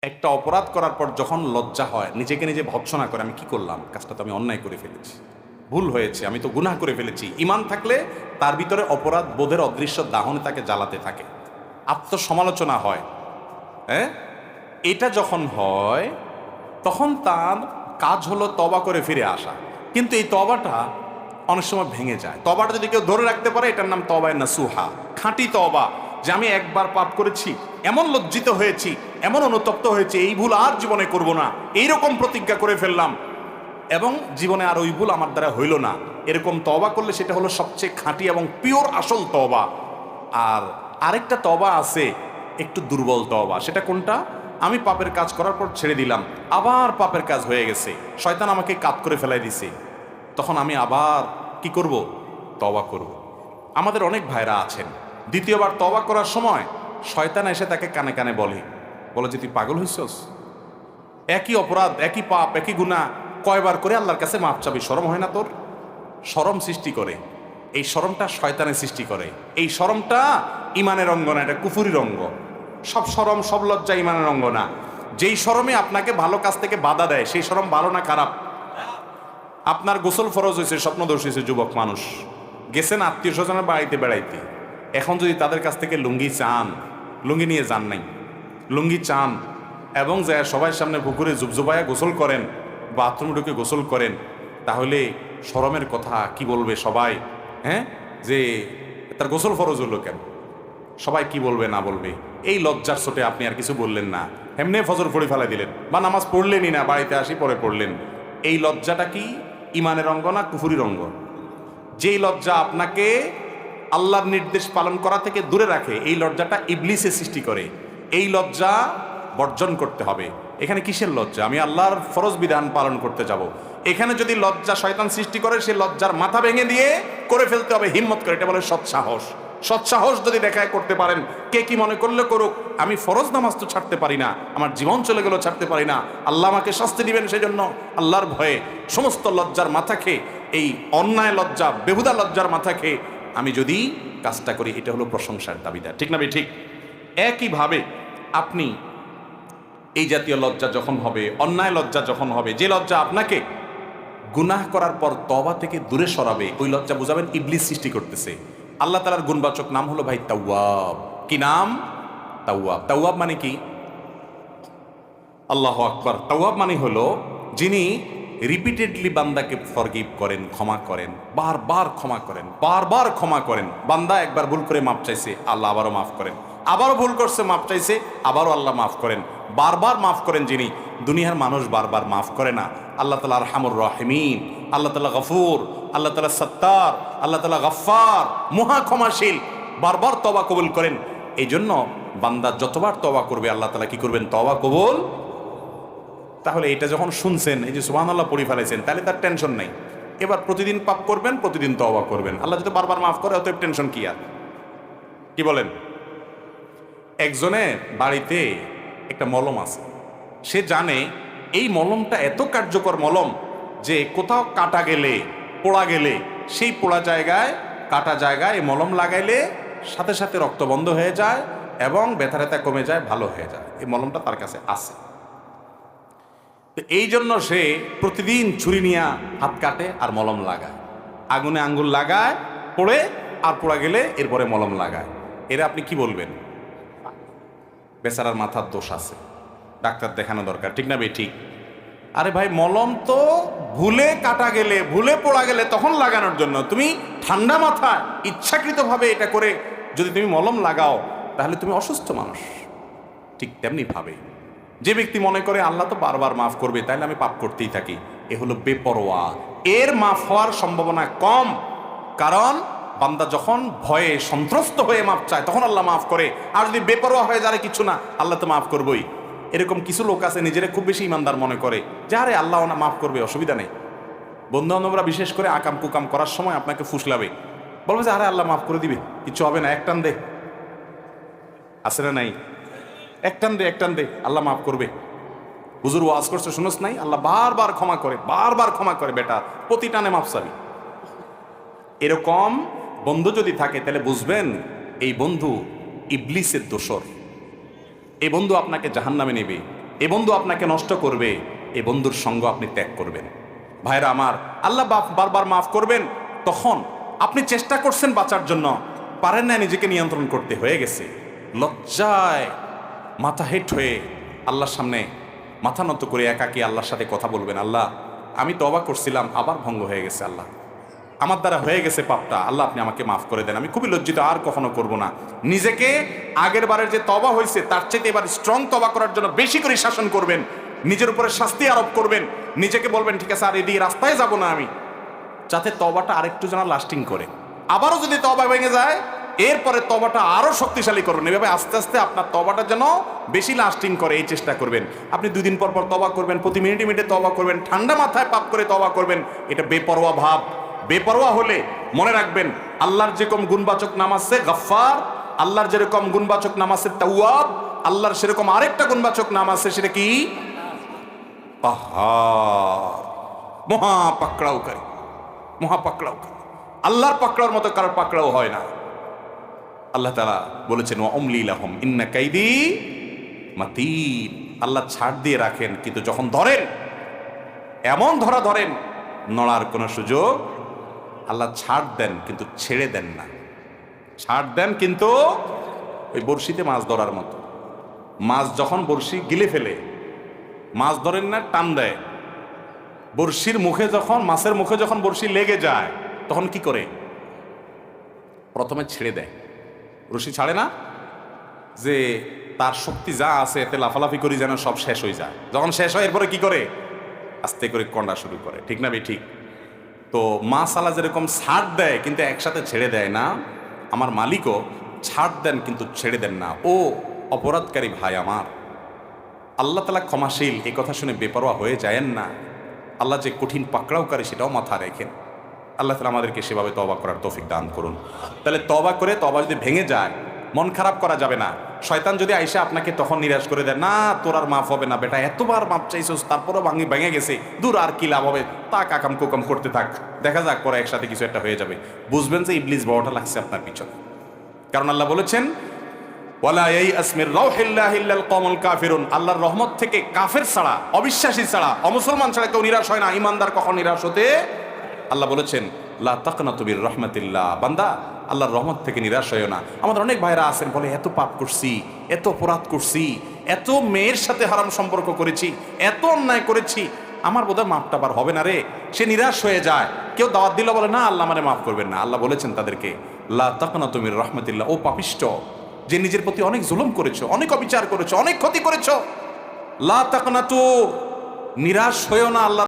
একটা অপরাধ করার পর যখন লজ্জা হয়, নিজেকে নিজে ভৎসনা করে আমি কি করলাম, কাজটা তো আমি অন্যায় করে ফেলেছি, ভুল হয়েছে, আমি তো গুনাহ করে ফেলেছি। ঈমান থাকলে তার ভিতরে অপরাধ বোধের অদৃশ্য দাহনে তাকে জ্বালাতে থাকে, আত্মসমালোচনা হয়। হ্যাঁ, এটা যখন হয় তখন তার কাজ হলো তওবা করে ফিরে আসা। কিন্তু এই তওবাটা অনেক সময় ভেঙে যায়। তওবাটা যদি কেউ ধরে রাখতে পারে, এটার নাম তওবায়ে নাসুহা, খাঁটি তওবা। যে আমি একবার পাপ করেছি, এমন লজ্জিত হয়েছি, এমন অনুতপ্ত হয়েছে, এই ভুল আর জীবনে করব না, এইরকম প্রতিজ্ঞা করে ফেললাম এবং জীবনে আর ওই ভুল আমার দ্বারা হইল না, এরকম তওবা করলে সেটা হলো সবচেয়ে খাঁটি এবং পিওর আসল তওবা। আর আরেকটা তওবা আছে একটু দুর্বল তওবা। সেটা কোনটা? আমি পাপের কাজ করার পর ছেড়ে দিলাম, আবার পাপের কাজ হয়ে গেছে, শয়তান আমাকে কাত করে ফেলাই দিছে, তখন আমি আবার কি করব? তওবা করব। আমাদের অনেক ভাইরা আছেন, দ্বিতীয়বার তওবা করার সময় শয়তান এসে তাকে কানে কানে বলে যে তুই পাগল হইছস, একই অপরাধ, একই পাপ, একই গুনাহ কয়বার করে আল্লাহর কাছে মাপ চাবি, শরম হয় না তোর? শরম সৃষ্টি করে, এই শরমটা শয়তানের সৃষ্টি করে। এই শরমটা ইমানের অঙ্গ না, এটা কুফুরির অঙ্গ। সব শরম, সব লজ্জা ইমানের অঙ্গ না। যেই শরমে আপনাকে ভালো কাজ থেকে বাধা দেয়, সেই শরম ভালো না খারাপ? আপনার গোসল ফরজ হয়েছে, স্বপ্নদোষ হয়েছে, যুবক মানুষ গেছেন আত্মীয় স্বজনের বাড়িতে বেড়াইতে, এখন যদি তাদের কাছ থেকে লুঙ্গি চান, লুঙ্গি নিয়ে যান নাই, লুঙ্গি চান এবং যায় সবাই সামনে পুকুরে জুবজুবায়া গোসল করেন, বাথরুমে ঢুকে গোসল করেন, তাহলে শরমের কথা কি বলবে সবাই? হ্যাঁ, যে তার গোসল ফরজ হলো কেন, সবাই কি বলবে না বলবে, এই লজ্জার চোটে আপনি আর কিছু বললেন না, এমনি ফজর পড়ে ফেলাই দিলেন বা নামাজ পড়লেনই না, বাড়িতে আসি পরে পড়লেন। এই লজ্জাটা কি ইমানের অঙ্গ না কুফুরির অঙ্গ? যেই লজ্জা আপনাকে আল্লাহর নির্দেশ পালন করা থেকে দূরে রাখে, এই লজ্জাটা ইবলিসে সৃষ্টি করে। এই লজ্জা বর্জন করতে হবে। এখানে কিসের লজ্জা? আমি আল্লাহর ফরজ বিধান পালন করতে যাব, এখানে যদি লজ্জা শয়তান সৃষ্টি করে, সে লজ্জার মাথা ভেঙে দিয়ে করে ফেলতে হবে হিম্মত করে। এটা বলে সৎসাহস। সৎসাহস যদি দেখায় করতে পারেন, কে কি মনে করলে করুক, আমি ফরজ নামাজ তো ছাড়তে পারি না, আমার জীবন চলে গেলেও ছাড়তে পারি না, আল্লাহ আমাকে শাস্তি দিবেন, সেই জন্য আল্লাহর ভয়ে সমস্ত লজ্জার মাথা খেয়ে, এই অন্যায় লজ্জা, বেহুদা লজ্জার মাথা খেয়ে আমি যদি কাজটা করি, এটা হলো প্রশংসার দাবিদার। ঠিক না ভাই? ঠিক। একইভাবে আপনি এই জাতীয় লজ্জা যখন হবে, অন্যায় লজ্জা যখন হবে, যে লজ্জা আপনাকে গুনাহ করার পর তওবা থেকে দূরে সরাবে, ওই লজ্জা বুঝাবেন ইবলিস সৃষ্টি করতেছে। আল্লাহ তাআলার গুণবাচক নাম হলো ভাই তাওয়াব। কি নাম? তাওয়াব। তাওয়াব মানে কি? আল্লাহু আকবার। তাওয়াব মানে হলো যিনি রিপিটেডলি বান্দাকে ফরগিভ করেন, ক্ষমা করেন, বারবার ক্ষমা করেন, বারবার ক্ষমা করেন। বান্দা একবার ভুল করে মাপ চাইছে, আল্লাহ আবারও মাফ করেন, আবারও ভুল করছে, মাপ চাইছে, আবারও আল্লাহ মাফ করেন, বারবার মাফ করেন যিনি। দুনিয়ার মানুষ বারবার মাফ করে না। আল্লাহ তাআলা আরহামুর রাহিমিন, আল্লাহ তাআলা গফুর, আল্লাহ তাআলা সত্তার, আল্লাহ তাআলা গফফার, মহা ক্ষমাশীল, বারবার তওবা কবুল করেন। এই জন্য বান্দা যতবার তওবা করবে, আল্লাহ তাআলা কি করবেন? তওবা কবুল। তাহলে এটা যখন শুনছেন, এই যে সুবহানাল্লাহ পড়ে ফেলেছেন, তাহলে তার টেনশন নাই। এবার প্রতিদিন পাপ করবেন, প্রতিদিন তওবা করবেন, আল্লাহ যদি বারবার মাফ করে, অতএব টেনশন কি আর? কি বলেন? একজনের বাড়িতে একটা মলম আছে, সে জানে এই মলমটা এত কার্যকর মলম যে কোথাও কাটা গেলে, পোড়া গেলে, সেই পোড়া জায়গায়, কাটা জায়গায় এই মলম লাগাইলে সাথে সাথে রক্ত বন্ধ হয়ে যায় এবং ব্যথা ট্যাথা কমে যায়, ভালো হয়ে যায়। এই মলমটা তার কাছে আছে। এই জন্য সে প্রতিদিন ছুরি নিয়ে হাত কাটে আর মলম লাগায়, আগুনে আঙ্গুল লাগায়, পোড়ে আর পোড়া গেলে এরপরে মলম লাগায়। এরা আপনি কি বলবেন? বেচারার মাথার দোষ আছে, ডাক্তার দেখানো দরকার। ঠিক না ভাই? ঠিক। আরে ভাই, মলম তো ভুলে কাটা গেলে, ভুলে পোড়া গেলে তখন লাগানোর জন্য। তুমি ঠান্ডা মাথায় ইচ্ছাকৃতভাবে এটা করে যদি তুমি মলম লাগাও, তাহলে তুমি অসুস্থ মানুষ। ঠিক তেমনি ভাবে যে ব্যক্তি মনে করে আল্লাহ তো বারবার মাফ করবে, তাইলে আমি পাপ করতেই থাকি, এ হলো বেপরোয়া। এর মাফ হওয়ার সম্ভাবনা কম, কারণ বান্দা যখন ভয়ে সন্ত্রস্ত হয়ে মাফ চায়, তখন আল্লাহ মাফ করে। আর যদি বেপরোয়া হয়ে যায় কিছু না, আল্লাহ তো মাফ করবই। এরকম কিছু লোক আছে নিজেরা খুব বেশি ইমানদার মনে করে, যে আরে আল্লাহ না মাফ করবে, অসুবিধা নেই। বন্ধু বান্ধবরা বিশেষ করে আকাম কুকাম করার সময় আপনাকে ফুসলাবে, বলবে যে আরে আল্লাহ মাফ করে দিবে, কিছু হবে না, এক টান দে। আছে না নাই? এক টান দে, এক টান দে, আল্লাহ মাফ করবে। হুজুর ওয়াজ করছে শুনোস নাই? আল্লাহ বারবার ক্ষমা করে, বারবার ক্ষমা করে, বেটা প্রতি টানে মাফ চাবি। এরকম বন্ধু যদি থাকে, তাহলে বুঝবেন এই বন্ধু ইবলিসের দোসর। এই বন্ধু আপনাকে জাহান্নামে নেবে। এ বন্ধু আপনাকে নষ্ট করবে, এ বন্ধুর সঙ্গ আপনি ত্যাগ করবেন। ভাইরা আমার, আল্লাহ বারবার মাফ করবেন। তখন আপনি চেষ্টা করছেন বাঁচার জন্য, পারেন না, নিজেকে নিয়ন্ত্রণ করতে হয়ে গেছে, লজ্জায় মাথা হেট হয়ে আল্লাহর সামনে মাথা নত করে একাকী আল্লাহর সাথে কথা বলবেন, আল্লাহ আমি তওবা করছিলাম, আবার ভঙ্গ হয়ে গেছে, আল্লাহ আমার দ্বারা হয়ে গেছে পাপটা, আল্লাহ আপনি আমাকে মাফ করে দেন, আমি খুবই লজ্জিত, আর কখনো করব না। নিজেকে আগের বারের যে তওবা হয়েছে তার চাইতে এবার স্ট্রং তওবা করার জন্য বেশি করে শাসন করবেন, নিজের উপরে শাস্তি আরোপ করবেন, নিজেকে বলবেন ঠিক আছে আর এদিকে রাস্তায় যাব না আমি, যাতে তওবাটা আরেকটু যেন লাস্টিং করে। আবারও যদি তওবা ভেঙে যায় এরপরে তওবাটা আরো শক্তিশালী করবেন। এভাবে আস্তে আস্তে আপনার তওবাটা যেন বেশি লাস্টিং করে এই চেষ্টা করবেন। আপনি 2 দিন পর পর তওবা করবেন, প্রতি মিনিটে মিনিটে তওবা করবেন, ঠান্ডা মাথায় পাপ করে তওবা করবেন। এটা বেপরোয়া ভাব। বেপরোয়া হলে মনে রাখবেন আল্লাহর যেরকম গুণবাচক নাম আছে গফফার, আল্লাহর যেরকম গুণবাচক নাম আছে তাওয়াব, আল্লাহর সেরকম আরেকটা গুণবাচক নাম আছে, সেটা কি? কাহ্হার, মহাপাকড়াওকারী। মহাপাকড়াওকারী, আল্লাহর পাকড়াওর মতো কারোর পাকড়াও হয় না। আল্লাহ তাআলা বলেছেন ওয়া উমলি লাহুম ইন্না কাইদি মাতিন। আল্লাহ ছাড় দিয়ে রাখেন, কিন্তু যখন ধরেন এমন ধরা ধরেন নড়ার কোনো সুযোগ। আল্লাহ ছাড় দেন কিন্তু ছেড়ে দেন না। ছাড় দেন কিন্তু ওই বড়শিতে মাছ ধরার মতো, মাছ যখন বড়শি গিলে ফেলে, মাছ ধরেন না, টান দেয়, বড়শির মুখে যখন, মাছের মুখে যখন বড়শি লেগে যায় তখন কি করে? প্রথমে ছেড়ে দেয়, রশি ছাড়ে না, যে তার শক্তি যা আছে এতে লাফালাফি করি যেন সব শেষ হয়ে যায়। যখন শেষ হয় এরপরে কি করে? আস্তে করে কন্ডা শুরু করে। ঠিক না ভাই? ঠিক। তো মাছ আলা যেরকম ছাড় দেয় কিন্তু একসাথে ছেড়ে দেয় না, আমার মালিকও ছাড় দেন কিন্তু ছেড়ে দেন না। ও অপরাধকারী ভাই আমার, আল্লাহ তাআলা ক্ষমাশীল, এই কথা শুনে বেপরোয়া হয়ে যায়েন না। আল্লাহ যে কঠিন পাকড়াওকারী সেটাও মাথা রেখেন। আল্লাহ তাআলা আমাদেরকে সেভাবে তওবা করার তৌফিক দান করুন। তাহলে তওবা করে, তওবা যদি ভেঙে যায় মন খারাপ করা যাবে না। শয়তান যদি আইসা আপনাকে তখন নিরাশ করে দেয়, না তোর আর মাফ হবে না বেটা, এতবার মাপ চাইছিস তারপরও ভেঙে গেছে, দূর আর কি লাভ হবে, তা কাকাম কুকাম করতে থাক, দেখা যাক পরে একসাথে কিছু একটা হয়ে যাবে। বুঝবেন যে ইবলিস বড়টা লাগছে আপনার পিছনে। কারণ আল্লাহ বলেছেন ওয়ালা ইয়াইআস মির রাউহিল্লাহি ইল্লাল কওমুল কাফিরুন, আল্লাহর রহমত থেকে কাফের ছাড়া, অবিশ্বাসী ছাড়া, অমুসলমান ছাড়া কেউ নিরাশ হয় না। ঈমানদার কখন নিরাশ হতে? আল্লাহ বলেছেন লা তাকনাতু বির রাহমাতিল্লাহ, বান্দা আল্লাহর রহমত থেকে নিরাশ হয়ো না। আমাদের অনেক ভাইরা আছেন বলে এত পাপ করছি, এত অপরাধ করছি, এত মেয়ের সাথে হারাম সম্পর্ক করেছি, এত অন্যায় করেছি, আমার বোধহয় মাপটা আবার হবে না রে, সে নিরাশ হয়ে যায়। কেউ দাওয়াত দিল বলে না আল্লাহ মানে মাফ করবেন না। আল্লাহ বলেছেন তাদেরকে লা তাকনাতু মির রাহমাতিল্লাহ, ও পাপিষ্ঠ, যে নিজের প্রতি অনেক জুলুম করেছো, অনেক অবিচার করেছো, অনেক ক্ষতি করেছো, লা তাকনাতু, নিরাশ হয়েও না আল্লাহ